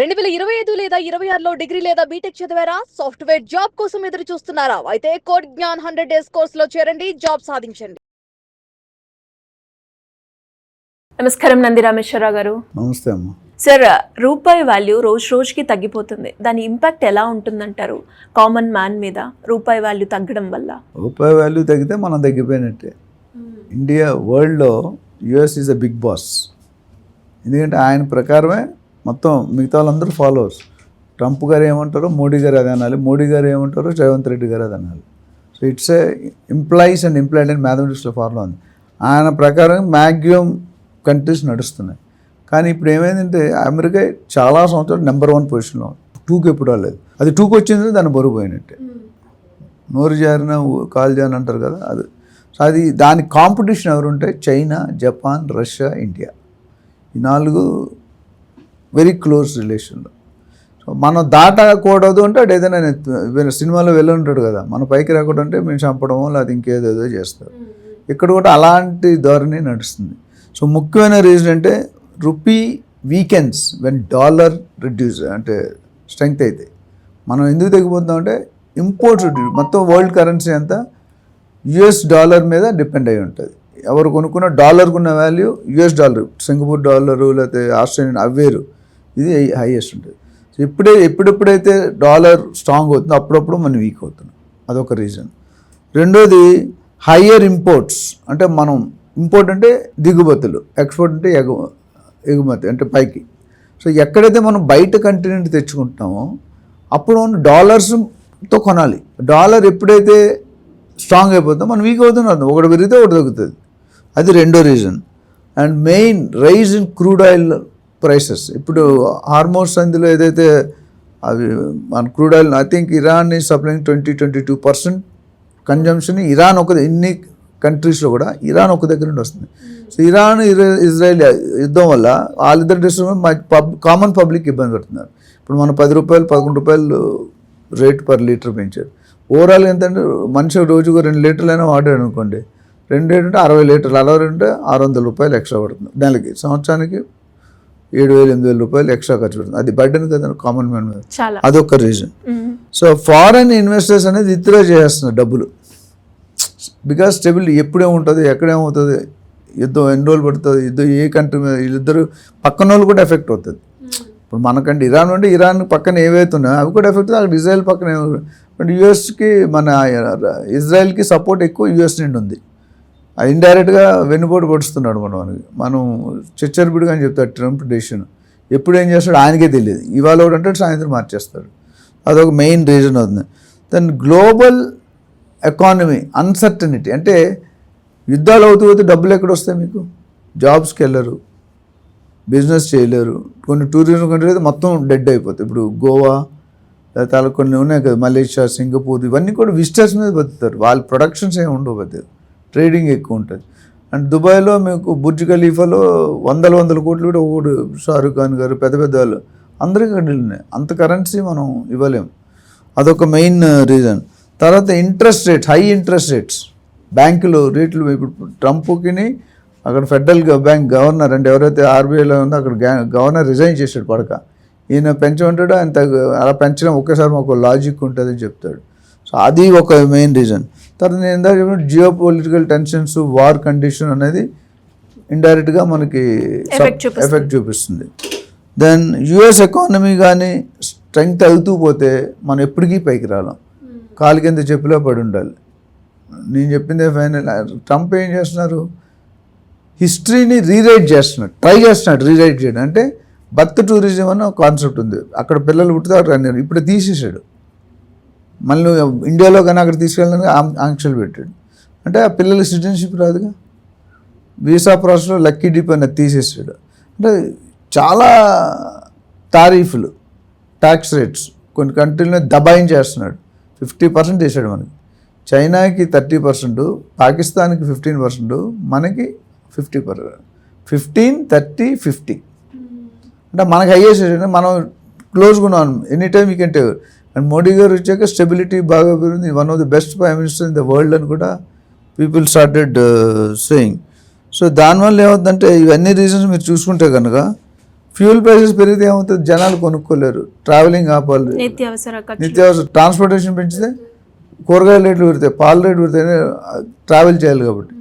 2025 లేదా 26లో డిగ్రీ లేదా బీటెక్ చదివారా? సాఫ్ట్‌వేర్ జాబ్ కోసం ఎదురు చూస్తున్నారా? అయితే కోడ్ జ్ఞాన్ 100 డేస్ కోర్సులో చేరండి, జాబ్ సాధించండి. నమస్కారం నంది రామేశ్వరరావు గారు. నమస్తే అమ్మ. సార్, రూపాయి వాల్యూ రోజు రోజుకి తగ్గిపోతుంది. దాని ఇంపాక్ట్ ఎలా ఉంటుందంటారు కామన్ మ్యాన్ మీద రూపాయి వాల్యూ తగ్గడం వల్ల? రూపాయి వాల్యూ తగ్గితే మనం తగ్గిపోయినట్టే. ఇండియా వరల్డ్లో US is a big boss. ఎందుకంటే ఆయన ప్రకారమే మొత్తం మిగతా వాళ్ళందరూ ఫాలోవర్స్. ట్రంప్ గారు ఏమంటారో మోడీ గారు అది అనాలి, మోడీ గారు ఏమంటారో రేవంత్ రెడ్డి గారు అది అనాలి. So it's a employees and employed and మ్యాథమెటిక్స్లో ఫార్ములా ఉంది. ఆయన ప్రకారం మ్యాక్సిమం కంట్రీస్ నడుస్తున్నాయి. కానీ ఇప్పుడు ఏమైందంటే అమెరికా చాలా సంవత్సరాలు నెంబర్ 1 పొజిషన్లో 2కి ఎప్పుడు రాలేదు. అది 2కి వచ్చింది, దాన్ని బరువు పోయినట్టే. నోరు జారిన కాలు జారిన అంటారు కదా, అది దాని కాంపిటీషన్ ఎవరుంటే చైనా, జపాన్, రష్యా, ఇండియా. ఈ 4 వెరీ క్లోజ్ రిలేషన్లో. సో మనం దాటకూడదు అంటే అటు ఏదైనా సినిమాలో వెళ్ళి ఉంటాడు కదా, మన పైకి రాకూడదు అంటే మేము చంపడమో లేదా ఇంకేదేదో చేస్తారు. ఇక్కడ కూడా అలాంటి ధోరణి నడుస్తుంది. సో ముఖ్యమైన రీజన్ అంటే rupee weekends when dollar reduce అంటే స్ట్రెంగ్త్ అయితే. మనం ఎందుకు తగ్గిపోతామంటే ఇంపోర్ట్స్ మొత్తం వరల్డ్ కరెన్సీ అంతా యుఎస్ డాలర్ మీద డిపెండ్ అయి ఉంటుంది. ఎవరు కొనుక్కున్న డాలర్కు ఉన్న value US dollar, Singapore dollar లేకపోతే ఆస్ట్రేలియన్ అవేరు, ఇది హైయెస్ట్ ఉంటుంది. సో ఎప్పుడెప్పుడైతే డాలర్ స్ట్రాంగ్ అవుతుందో అప్పుడప్పుడు మనం వీక్ అవుతున్నాం. అదొక రీజన్. రెండోది హయ్యర్ ఇంపోర్ట్స్. అంటే మనం ఇంపోర్ట్ అంటే దిగుమతులు, ఎక్స్పోర్ట్ అంటే ఎగుమతి అంటే పైకి. సో ఎక్కడైతే మనం బయట కంట్రీ నుండి తెచ్చుకుంటామో అప్పుడు మనం డాలర్స్తో కొనాలి. డాలర్ ఎప్పుడైతే స్ట్రాంగ్ అయిపోతుందో మనం వీక్ అవుతున్నాం. ఒకటి పెరిగితే ఒకటి తగ్గుతుంది. అది రెండో reason. And main rise in crude oil prices. ఇప్పుడు హార్మోన్స్ అందులో ఏదైతే అవి మన crude oil, I think Iran is supplying 20-22% consumption. Iran ఇన్ని కంట్రీస్లో కూడా ఇరాన్ ఒక దగ్గర నుండి వస్తుంది. సో ఇరాన్ ఇజ్రాయెల్ యుద్ధం వల్ల వాళ్ళిద్దరు దేశంలో కామన్ పబ్లిక్ ఇబ్బంది పడుతున్నారు. ఇప్పుడు మన 10 రూపాయలు 11 రూపాయలు రేట్ పర్ లీటర్ పెంచారు. ఓవరాల్ ఎంతంటే మనిషి రోజుకు 2 లీటర్లైనా వాడాడు అనుకోండి, 2 లీటర్ అంటే 60 లీటర్లు, 60 అంటే 600 రూపాయలు ఎక్స్ట్రా పడుతుంది నెలకి. సంవత్సరానికి 7,000-8,000 రూపాయలు ఎక్స్ట్రా ఖర్చు పెడుతుంది. అది బర్డెన్ కదా కామన్ మ్యాన్ మీద. అదొక రీజన్. సో ఫారెన్ ఇన్వెస్టర్స్ అనేది విత్డ్రా చేస్తున్నారు డబ్బులు. బికాస్ స్టెబిలిటీ ఎప్పుడేముంటుంది, ఎక్కడేమవుతుంది, యుద్ధం ఎన్ని రోజులు పడుతుంది, యుద్ధం ఏ కంట్రీ మీద, వీళ్ళిద్దరు పక్కన వాళ్ళు కూడా ఎఫెక్ట్ అవుతుంది. ఇప్పుడు మనకంటే ఇరాన్ అంటే ఇరాన్ పక్కన ఏవైతే ఉన్నాయో అవి కూడా ఎఫెక్ట్ అవుతుంది. అక్కడ ఇజ్రాయెల్ పక్కన బట్ యుఎస్కి మన ఇజ్రాయెల్కి సపోర్ట్ ఎక్కువ యుఎస్ నుండి ఉంది. అది ఇండైరెక్ట్గా వెన్నుపోటు పడుస్తున్నాడు మనం చిచ్చరపిడిగా అని చెప్తాడు ట్రంప్ డెసిషన్. ఎప్పుడు ఏం చేస్తాడు ఆయనకే తెలియదు. ఇవాళ ఒకటి అంటే సాయంత్రం మార్చేస్తాడు. అదొక మెయిన్ రీజన్ అవుతుంది. Then global economy uncertainty. అంటే యుద్ధాలు అవుతూ పోతే డబ్బులు ఎక్కడ వస్తాయి మీకు? జాబ్స్కి వెళ్ళరు, బిజినెస్ చేయలేరు. కొన్ని టూరిజం కంట్రీ అయితే మొత్తం డెడ్ అయిపోతాయి. ఇప్పుడు గోవా లేకపోతే అలా కొన్ని ఉన్నాయి కదా, మలేషియా, సింగపూర్, ఇవన్నీ కూడా విజిటర్స్ మీద బతుకుతారు. వాళ్ళ ప్రొడక్షన్స్ ఏమి ఉండవు, బతుకు ట్రేడింగ్ ఎక్కువ ఉంటుంది. అండ్ దుబాయ్లో మీకు బుర్జ్ ఖలీఫాలో వందల కోట్లు కూడా ఒకడు షారూఖ్ ఖాన్ గారు పెద్ద వాళ్ళు అందరికీ కంట్రీలు ఉన్నాయి. అంత కరెన్సీ మనం ఇవ్వలేము. అదొక మెయిన్ రీజన్. తర్వాత interest rates, high interest rates, బ్యాంకులు రేట్లు. ఇప్పుడు ట్రంప్కి అక్కడ ఫెడరల్ బ్యాంక్ గవర్నర్ అంటే ఎవరైతే ఆర్బీఐలో ఉందో అక్కడ గవర్నర్ రిజైన్ చేశాడు పడక. ఈయన పెంచమంటాడు, ఆయన అలా పెంచడం ఒకేసారి మాకు లాజిక్ ఉంటుందని చెప్తాడు. సో అది ఒక మెయిన్ రీజన్. తర్వాత నేను ఇందాక చెప్పిన geo political tensions, war condition అనేది ఇండైరెక్ట్గా మనకి ఎఫెక్ట్ చూపిస్తుంది. దెన్ యుఎస్ ఎకానమీ కానీ స్ట్రెంగ్త్ అవుతూ పోతే మనం ఎప్పటికీ పైకి రాలేం. కాలు కింద చెప్పులో పడి ఉండాలి. నేను చెప్పిందే ఫైనల్. ట్రంప్ ఏం చేస్తున్నారు, హిస్టరీని రీరైట్ చేస్తున్నాడు, ట్రై చేస్తున్నాడు రీరైట్ చేయడం. అంటే బర్త్ టూరిజం అన్న కాన్సెప్ట్ ఉంది. అక్కడ పిల్లలు పుట్టుతారు, ఇప్పుడు తీసేసాడు. మళ్ళీ ఇండియాలో కానీ అక్కడ తీసుకెళ్ళడానికి ఆంక్షలు పెట్టాడు. అంటే ఆ పిల్లలకి సిటిజన్షిప్ రాదుగా. వీసా ప్రాసెస్లో లక్కీ డిప్ అనేది తీసేసాడు. అంటే చాలా తారీఫులు, ట్యాక్స్ రేట్స్ కొన్ని కంట్రీలను దబాయించేస్తున్నాడు. 50% చేశాడు మనకి. చైనాకి 30%, పాకిస్తాన్కి 15%, మనకి 50%. 15, 30, 50 అంటే మనకి హైయెస్ట్. మనం క్లోజ్గా ఉన్నాం, any time you can take. And Modi గారు వచ్చాక స్టెబిలిటీ బాగా పెరిగింది. One of the best prime minister in the world అని కూడా పీపుల్ స్టార్టెడ్ సేయింగ్. సో దానివల్ల ఏమవుతుందంటే ఇవన్నీ రీజన్స్ మీరు చూసుకుంటే కనుక ఫ్యూల్ ప్రైసెస్ పెరిగితే ఏమవుతుంది, జనాలు కొనుక్కోలేరు, ట్రావెలింగ్ ఆపాలి, నిత్యావసర ఖర్చు. నిత్యావసర ట్రాన్స్పోర్టేషన్ పెంచితే కూరగాయల రేట్లు పెడితే, పాల రేట్లు పెడితే ట్రావెల్ చేయాలి కాబట్టి.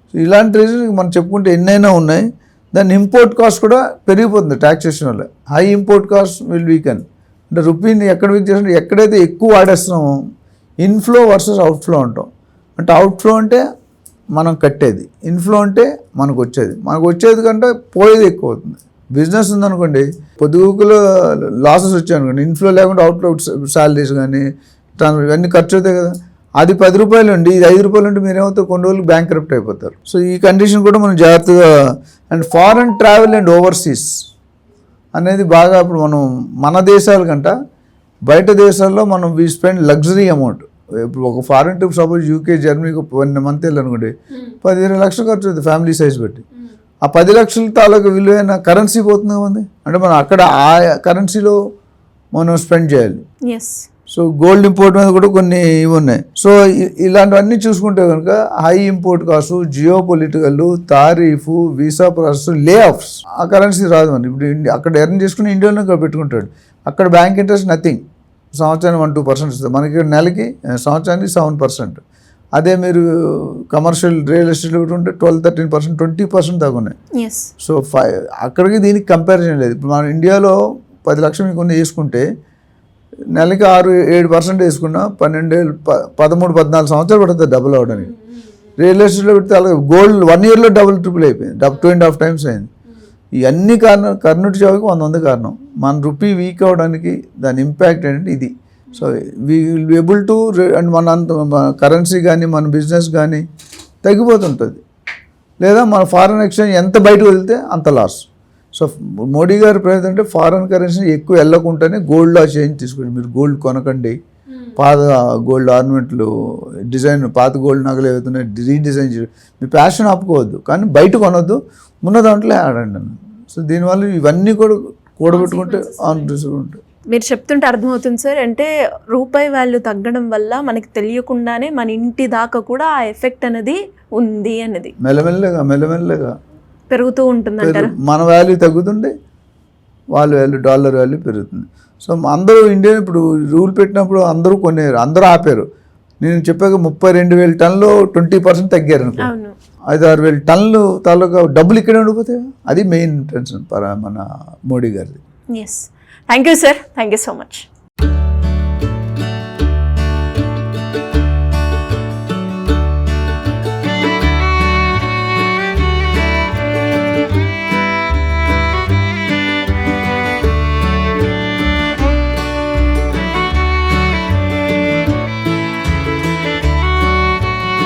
సో ఇలాంటి రీజన్ మనం చెప్పుకుంటే ఎన్నైనా ఉన్నాయి. దాని ఇంపోర్ట్ కాస్ట్ కూడా పెరిగిపోతుంది ట్యాక్సేషన్ వల్ల. High import cost will weaken. అంటే రూపీని ఎక్కడ వీక్ చేస్తుంటే ఎక్కడైతే ఎక్కువ వాడేస్తున్నామో ఇన్ఫ్లో వర్సెస్ అవుట్ఫ్లో అంటాం. అంటే అవుట్ఫ్లో అంటే మనం కట్టేది, ఇన్ఫ్లో అంటే మనకు వచ్చేది కంటే పోయేది ఎక్కువ అవుతుంది. బిజినెస్ ఉందనుకోండి, పొద్దుగుకులు లాసెస్ వచ్చాయనుకోండి, ఇన్ఫ్లో లేకుండా అవుట్ఫ్లో శాలరీస్ కానీ ఇవన్నీ ఖర్చు అవుతాయి కదా. అది 10 రూపాయలు ఉండి ఇది 5 రూపాయలు ఉంటే మీరేమవుతారు, కొన్ని రోజులు బ్యాంక్ కరప్ట్ అయిపోతారు. సో ఈ కండిషన్ కూడా మనం జాగ్రత్తగా. And foreign travel and overseas అనేది బాగా ఇప్పుడు మనం మన దేశాల కంట బయట దేశాల్లో మనం వీ స్పెండ్ లగ్జరీ అమౌంట్. ఇప్పుడు ఒక ఫారెన్ ట్రిప్ సపోజ్ యూకే జర్మనీకి 1 మంత్ వెళ్ళనుకోండి, 15 లక్షలు ఖర్చు అవుతుంది ఫ్యామిలీ సైజ్ బట్టి. ఆ 10 లక్షల తాలూకు విలువైన కరెన్సీ పోతుంది కదండి. అంటే మనం అక్కడ ఆ కరెన్సీలో మనం స్పెండ్ చేయాలి. ఎస్. సో గోల్డ్ ఇంపోర్ట్ మీద కూడా కొన్ని ఇవి ఉన్నాయి. సో ఇలాంటివన్నీ చూసుకుంటే కనుక high import cost, geopolitical, tariff, visa process, layoffs, ఆ కరెన్సీ రాదు మనకి. ఇప్పుడు అక్కడ ఎర్న్ చేసుకుని ఇండియాలో పెట్టుకుంటాడు, అక్కడ బ్యాంక్ ఇంట్రెస్ట్ నథింగ్, సంవత్సరానికి 1-2% ఇస్తుంది. మనకి నెలకి సంవత్సరానికి 7%. అదే మీరు కమర్షియల్ రియల్ ఎస్టేట్లో పెట్టుకుంటే 12-13%, 20% దాకా ఉన్నాయి. ఎస్. సో అక్కడికి దీనికి కంపారిజన్ లేదు. ఇప్పుడు మన ఇండియాలో 10 లక్షలు మీకు కొన్ని వేసుకుంటే నెలకి 6-7% వేసుకున్నా 13-14 సంవత్సరాలు పడుతుంది డబుల్ అవడానికి. రియల్ ఎస్టేట్లో పెడితే అలాగే గోల్డ్ 1 ఇయర్లో డబుల్ ట్రిపుల్ అయిపోయింది, 2.5 times అయింది. ఇవన్నీ కారణం కర్ణుడి చావుకి 100 కారణం. మన రూపీ వీక్ అవ్వడానికి దాని ఇంపాక్ట్ ఏంటంటే ఇది. So we will be able to and మన కరెన్సీ కానీ మన బిజినెస్ కానీ తగ్గిపోతుంటుంది. లేదా మన ఫారెన్ ఎక్స్చేంజ్ ఎంత బయటకు వెళ్తే అంత లాస్. సో మోడీ గారి ప్రయత్నం అంటే ఫారెన్ కరెన్సీ ఎక్కువ వెళ్ళకుండానే గోల్డ్లో చేంజ్ తీసుకోండి. మీరు గోల్డ్ కొనకండి, పాత గోల్డ్ ఆర్నమెంట్లు డిజైన్, పాత గోల్డ్ నగలు ఏవైతున్నాయి రీడిజైన్ చేయండి. మీ ప్యాషన్ ఆపుకోవద్దు, కానీ బయట కొనొద్దు, ఉన్న దాంట్లో ఆడండి అన్న. సో దీనివల్ల ఇవన్నీ కూడా కూడబెట్టుకుంటే ఉంటాయి. మీరు చెప్తుంటే అర్థమవుతుంది సార్. అంటే రూపాయి వాల్యూ తగ్గడం వల్ల మనకి తెలియకుండానే మన ఇంటి దాకా కూడా ఆ ఎఫెక్ట్ అనేది ఉంది అనేది మెల్లమెల్లగా పెరుగుతూ ఉంటుంది అంటారా? మన వాల్యూ తగ్గుతుంటే వాళ్ళ వాల్యూ, డాలర్ వాల్యూ పెరుగుతుంది. సో అందరూ ఇండియా ఇప్పుడు రూల్ పెట్టినప్పుడు అందరూ కొనేరు, అందరూ ఆపారు. నేను చెప్పాక 32,000 టన్నులు 20% తగ్గారు అనుకో, 5-6,000 టన్నులు తాలూకా డబ్బులు ఇక్కడే ఉండిపోతాయి. అది మెయిన్ టెన్షన్ మన మోడీ గారిది. Yes. Thank you sir, thank you so much.